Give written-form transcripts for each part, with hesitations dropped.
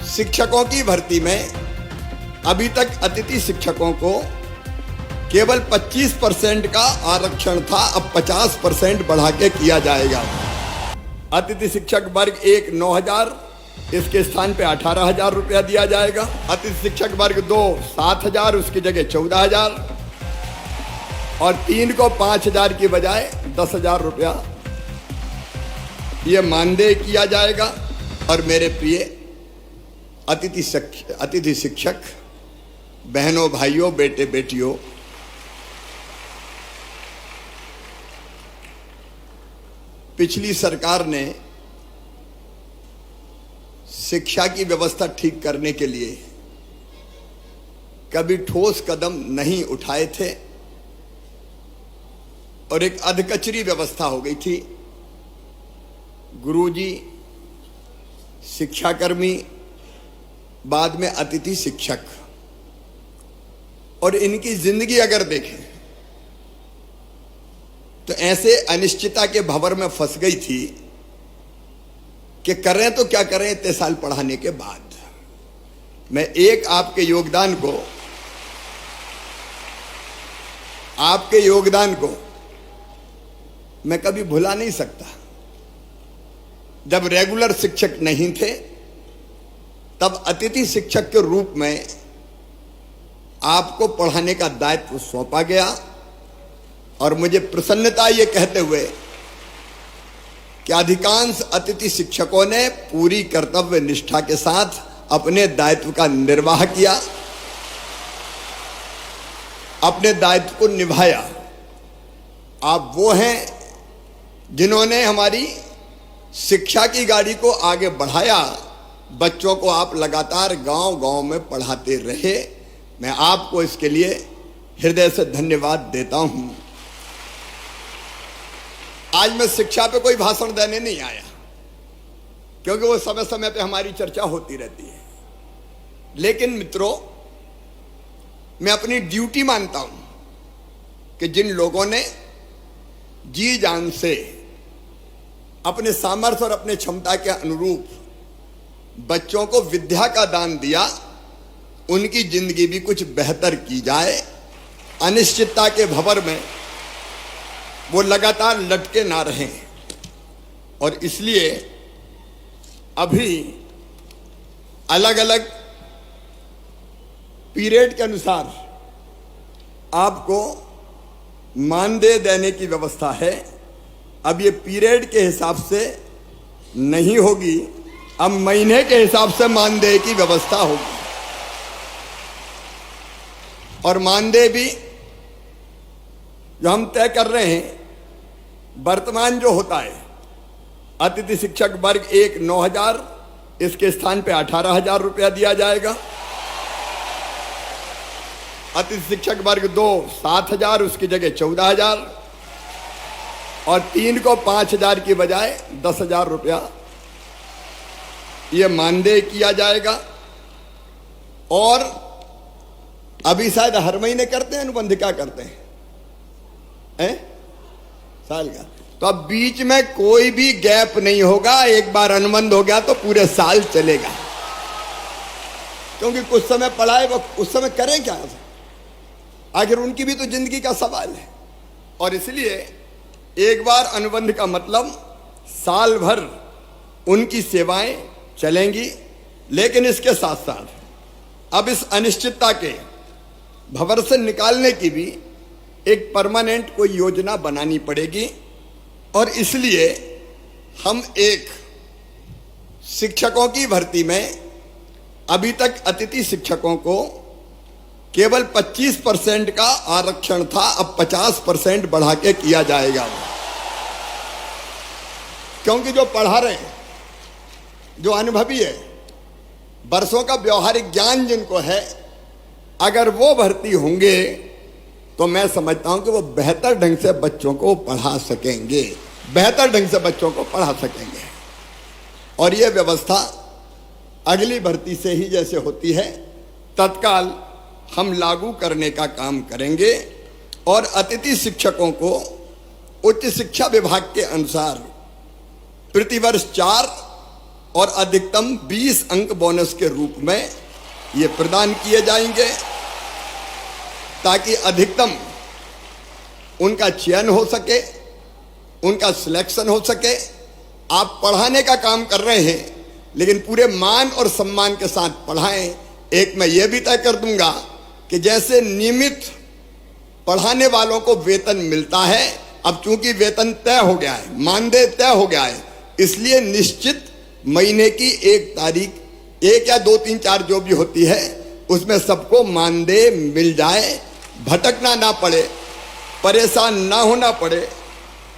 शिक्षकों की भर्ती में अभी तक अतिथि शिक्षकों को केवल 25% का आरक्षण था, अब 50% बढ़ा के किया जाएगा। अतिथि शिक्षक वर्ग 1 9,000, इसके स्थान पे 18,000 रुपया दिया जाएगा। अतिथि शिक्षक वर्ग 2 7,000, उसकी जगह 14,000, और 3 को 5,000 की बजाय 10,000 रुपया ये मानदेय किया जाएगा। और मेरे प्रिय अतिथि शिक्षक बहनों, भाइयों, बेटे बेटियों, पिछली सरकार ने शिक्षा की व्यवस्था ठीक करने के लिए कभी ठोस कदम नहीं उठाए थे और एक अधकचरी व्यवस्था हो गई थी। गुरुजी, शिक्षाकर्मी, बाद में अतिथि शिक्षक, और इनकी जिंदगी अगर देखें तो ऐसे अनिश्चितता के भंवर में फंस गई थी कि करें तो क्या करें इतने साल पढ़ाने के बाद। मैं आपके योगदान को मैं कभी भुला नहीं सकता। जब रेगुलर शिक्षक नहीं थे तब अतिथि शिक्षक के रूप में आपको पढ़ाने का दायित्व सौंपा गया, और मुझे प्रसन्नता ये कहते हुए कि अधिकांश अतिथि शिक्षकों ने पूरी कर्तव्य निष्ठा के साथ अपने दायित्व का निर्वाह किया, अपने दायित्व को निभाया। आप वो हैं जिन्होंने हमारी शिक्षा की गाड़ी को आगे बढ़ाया। बच्चों को आप लगातार गांव-गांव में पढ़ाते रहे। मैं आपको इसके लिए हृदय से धन्यवाद देता हूं। आज मैं शिक्षा पे कोई भाषण देने नहीं आया, क्योंकि वो समय समय पे हमारी चर्चा होती रहती है। लेकिन मित्रों, मैं अपनी ड्यूटी मानता हूं कि जिन लोगों ने जी जान से अपने सामर्थ्य और अपने क्षमता के अनुरूप बच्चों को विद्या का दान दिया, उनकी जिंदगी भी कुछ बेहतर की जाए। अनिश्चितता के भंवर में वो लगातार लटके ना रहें। और इसलिए अभी अलग अलग पीरियड के अनुसार आपको मानदेय देने की व्यवस्था है। अब ये पीरियड के हिसाब से नहीं होगी, अब महीने के हिसाब से मानदेय की व्यवस्था होगी। और मानदेय भी जो हम तय कर रहे हैं, वर्तमान जो होता है, अतिथि शिक्षक वर्ग 1 9,000, इसके स्थान पे 18,000 रुपया दिया जाएगा। अतिथि शिक्षक वर्ग 2 7,000, उसकी जगह 14,000, और 3 को 5,000 की बजाय 10,000 रुपया ये मानदेय किया जाएगा। और अभी शायद हर महीने करते हैं अनुबंध, क्या करते हैं साल का, तो अब बीच में कोई भी गैप नहीं होगा। एक बार अनुबंध हो गया तो पूरे साल चलेगा, क्योंकि कुछ समय पढ़ाए वो उस समय करें क्या, आखिर उनकी भी तो जिंदगी का सवाल है। और इसलिए एक बार अनुबंध का मतलब साल भर उनकी सेवाएं चलेंगी। लेकिन इसके साथ साथ अब इस अनिश्चितता के भंवर से निकालने की भी एक परमानेंट कोई योजना बनानी पड़ेगी। और इसलिए हम एक शिक्षकों की भर्ती में अभी तक अतिथि शिक्षकों को केवल 25% का आरक्षण था, अब 50% बढ़ा के किया जाएगा। क्योंकि जो पढ़ा रहे हैं, जो अनुभवी है, वर्षों का व्यवहारिक ज्ञान जिनको है, अगर वो भर्ती होंगे तो मैं समझता हूं कि वो बेहतर ढंग से बच्चों को पढ़ा सकेंगे, बेहतर ढंग से बच्चों को पढ़ा सकेंगे। और ये व्यवस्था अगली भर्ती से ही जैसे होती है तत्काल हम लागू करने का काम करेंगे। और अतिथि शिक्षकों को उच्च शिक्षा विभाग के अनुसार प्रतिवर्ष 4 और अधिकतम 20 अंक बोनस के रूप में ये प्रदान किए जाएंगे, ताकि अधिकतम उनका चयन हो सके, उनका सिलेक्शन हो सके। आप पढ़ाने का काम कर रहे हैं, लेकिन पूरे मान और सम्मान के साथ पढ़ाएं। एक मैं ये भी तय कर दूंगा कि जैसे नियमित पढ़ाने वालों को वेतन मिलता है, अब चूंकि वेतन तय हो गया है, मानदेय तय हो गया है, इसलिए निश्चित महीने की 1 तारीख, 1 या 2, 3, 4 जो भी होती है, उसमें सबको मानदेय मिल जाए, भटकना ना पड़े, परेशान ना होना पड़े,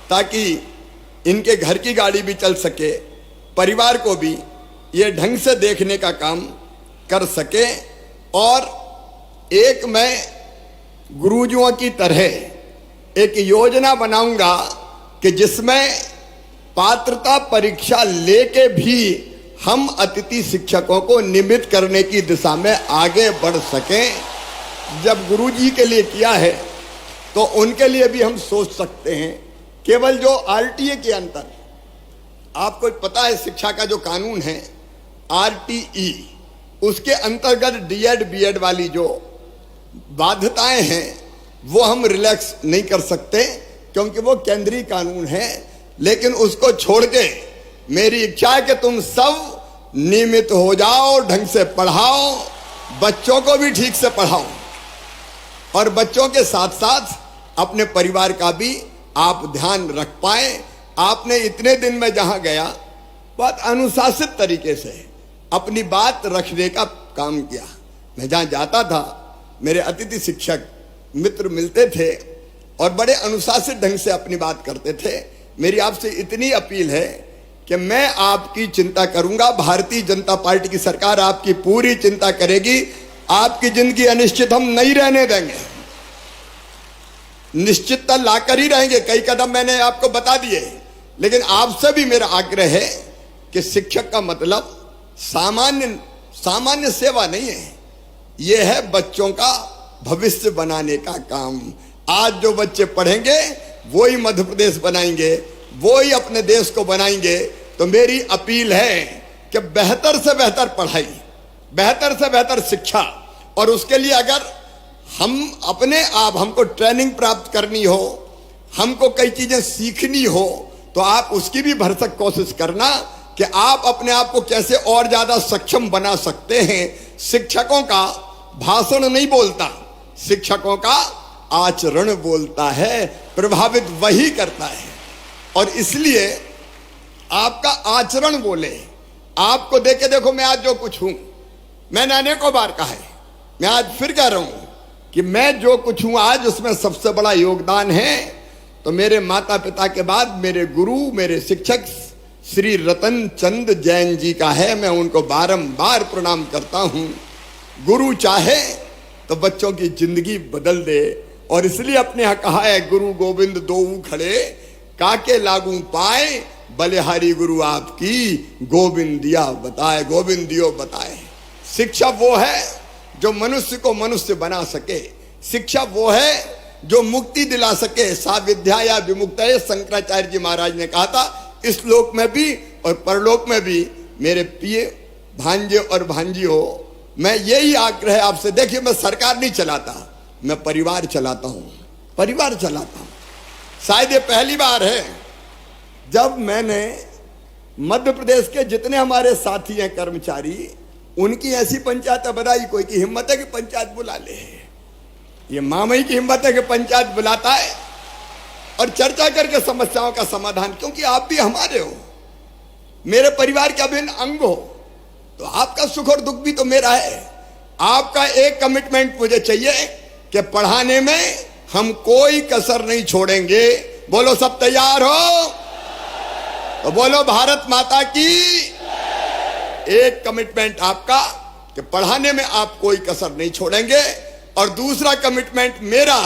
ताकि इनके घर की गाड़ी भी चल सके, परिवार को भी ये ढंग से देखने का काम कर सके। और एक मैं गुरुजियों की तरह एक योजना बनाऊंगा कि जिसमें पात्रता परीक्षा लेके भी हम अतिथि शिक्षकों को नियमित करने की दिशा में आगे बढ़ सकें। जब गुरुजी के लिए किया है तो उनके लिए भी हम सोच सकते हैं। केवल जो आरटीए के अंतर, आपको पता है शिक्षा का जो कानून है आरटीई, उसके अंतर्गत डीएड बीएड वाली जो बाध्यताएं हैं वो हम रिलैक्स नहीं कर सकते, क्योंकि वो केंद्रीय कानून है। लेकिन उसको छोड़ के मेरी इच्छा है कि तुम सब नियमित हो जाओ, ढंग से पढ़ाओ, बच्चों को भी ठीक से पढ़ाओ, और बच्चों के साथ साथ अपने परिवार का भी आप ध्यान रख पाए। आपने इतने दिन में जहां गया, बहुत अनुशासित तरीके से अपनी बात रखने का काम किया। मैं जहां जाता था, मेरे अतिथि शिक्षक मित्र मिलते थे और बड़े अनुशासित ढंग से अपनी बात करते थे। मेरी आपसे इतनी अपील है कि मैं आपकी चिंता करूंगा, भारतीय जनता पार्टी की सरकार आपकी पूरी चिंता करेगी। आपकी जिंदगी अनिश्चित हम नहीं रहने देंगे, निश्चितता लाकर ही रहेंगे। कई कदम मैंने आपको बता दिए, लेकिन आपसे भी मेरा आग्रह है कि शिक्षक का मतलब सामान्य सेवा नहीं है, यह है बच्चों का भविष्य बनाने का काम। आज जो बच्चे पढ़ेंगे वो ही मध्य प्रदेश बनाएंगे, वो ही अपने देश को बनाएंगे। तो मेरी अपील है कि बेहतर से बेहतर पढ़ाई, बेहतर से बेहतर शिक्षा, और उसके लिए अगर हम अपने आप, हमको ट्रेनिंग प्राप्त करनी हो, हमको कई चीजें सीखनी हो, तो आप उसकी भी भरसक कोशिश करना कि आप अपने आप को कैसे और ज्यादा सक्षम बना सकते हैं। शिक्षकों का भाषण नहीं बोलता, शिक्षकों का आचरण बोलता है, प्रभावित वही करता है। और इसलिए आपका आचरण बोले। आपको देखे देखो, मैं आज जो कुछ हूं, मैंने अनेकों बार कहा है, मैं आज फिर कह रहा हूं कि मैं जो कुछ हूं आज, उसमें सबसे बड़ा योगदान है तो मेरे माता पिता के बाद मेरे गुरु, मेरे शिक्षक श्री रतन चंद जैन जी का है। मैं उनको बारंबार प्रणाम करता हूं। गुरु चाहे तो बच्चों की जिंदगी बदल दे, और इसलिए अपने यहां कहा है, गुरु गोविंद दोऊ खड़े काके लागू पाए, बलिहारी गुरु आपकी गोविंद दिया बताए, गोविंद दियो बताए। शिक्षा वो है जो मनुष्य को मनुष्य बना सके, शिक्षा वो है जो मुक्ति दिला सके। सा विद्या या विमुक्तये, शंकराचार्य जी महाराज ने कहा था। इस लोक में भी और परलोक में भी मेरे प्रिय भांजे और भांजी हो, मैं यही आग्रह आपसे। देखिए, मैं सरकार नहीं चलाता, मैं परिवार चलाता हूं, परिवार चलाता हूं। शायद ये पहली बार है जब मैंने मध्य प्रदेश के जितने हमारे साथी हैं कर्मचारी, उनकी ऐसी पंचायत बनाई। कोई की हिम्मत है कि पंचायत बुला ले, ये मामई की हिम्मत है कि पंचायत बुलाता है और चर्चा करके समस्याओं का समाधान। क्योंकि आप भी हमारे हो, मेरे परिवार के अभिन्न अंग हो, तो आपका सुख और दुख भी तो मेरा है। आपका एक कमिटमेंट मुझे चाहिए कि पढ़ाने में हम कोई कसर नहीं छोड़ेंगे। बोलो, सब तैयार हो तो बोलो भारत माता की। एक कमिटमेंट आपका कि पढ़ाने में आप कोई कसर नहीं छोड़ेंगे, और दूसरा कमिटमेंट मेरा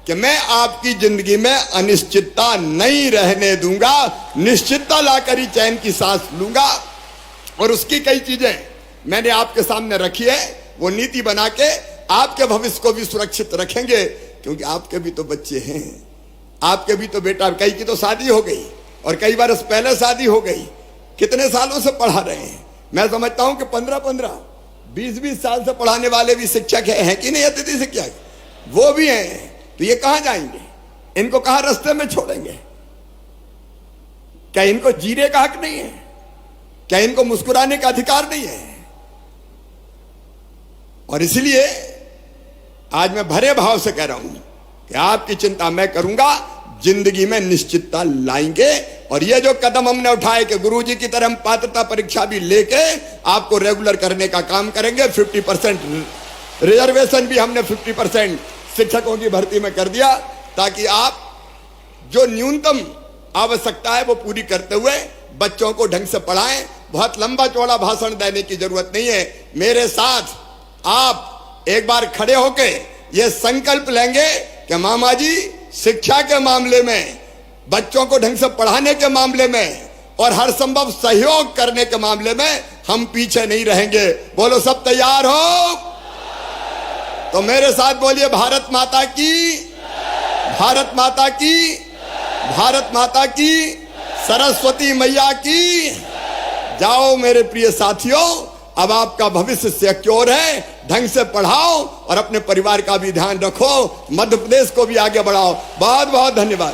कि मैं आपकी जिंदगी में अनिश्चितता नहीं रहने दूंगा, निश्चितता लाकर ही चैन की सांस लूंगा। और उसकी कई चीजें मैंने आपके सामने रखी है, वो नीति बना के आपके भविष्य को भी सुरक्षित रखेंगे। क्योंकि आपके भी तो बच्चे हैं, आपके भी तो बेटा, कई की तो शादी हो गई और कई बरस पहले शादी हो गई, कितने सालों से पढ़ा रहे हैं। मैं समझता हूं कि 15-15, 20-20 साल से पढ़ाने वाले भी शिक्षक हैं कि नहीं, अतिथि शिक्षक वो भी हैं। तो ये कहां जाएंगे? इनको कहां रास्ते में छोड़ेंगे? क्या इनको जीने का हक नहीं है? क्या इनको मुस्कुराने का अधिकार नहीं है? और इसलिए आज मैं भरे भाव से कह रहा हूं कि आपकी चिंता मैं करूंगा, जिंदगी में निश्चितता लाएंगे। और ये जो कदम हमने उठाए कि गुरुजी की तरह हम पात्रता परीक्षा भी लेके आपको रेगुलर करने का काम करेंगे। 50% रिजर्वेशन भी हमने 50% शिक्षकों की भर्ती में कर दिया, ताकि आप जो न्यूनतम आवश्यकता है वो पूरी करते हुए बच्चों को ढंग से पढ़ाएं। बहुत लंबा चौड़ा भाषण देने की जरूरत नहीं है। मेरे साथ आप एक बार खड़े होके ये संकल्प लेंगे कि मामा जी, शिक्षा के मामले में, बच्चों को ढंग से पढ़ाने के मामले में और हर संभव सहयोग करने के मामले में हम पीछे नहीं रहेंगे। बोलो सब तैयार हो? तो मेरे साथ बोलिए भारत माता की, भारत माता की, भारत माता की, सरस्वती मैया की। जाओ मेरे प्रिय साथियों, अब आपका भविष्य सिक्योर है। ढंग से पढ़ाओ और अपने परिवार का भी ध्यान रखो, मध्य प्रदेश को भी आगे बढ़ाओ। बहुत बहुत धन्यवाद।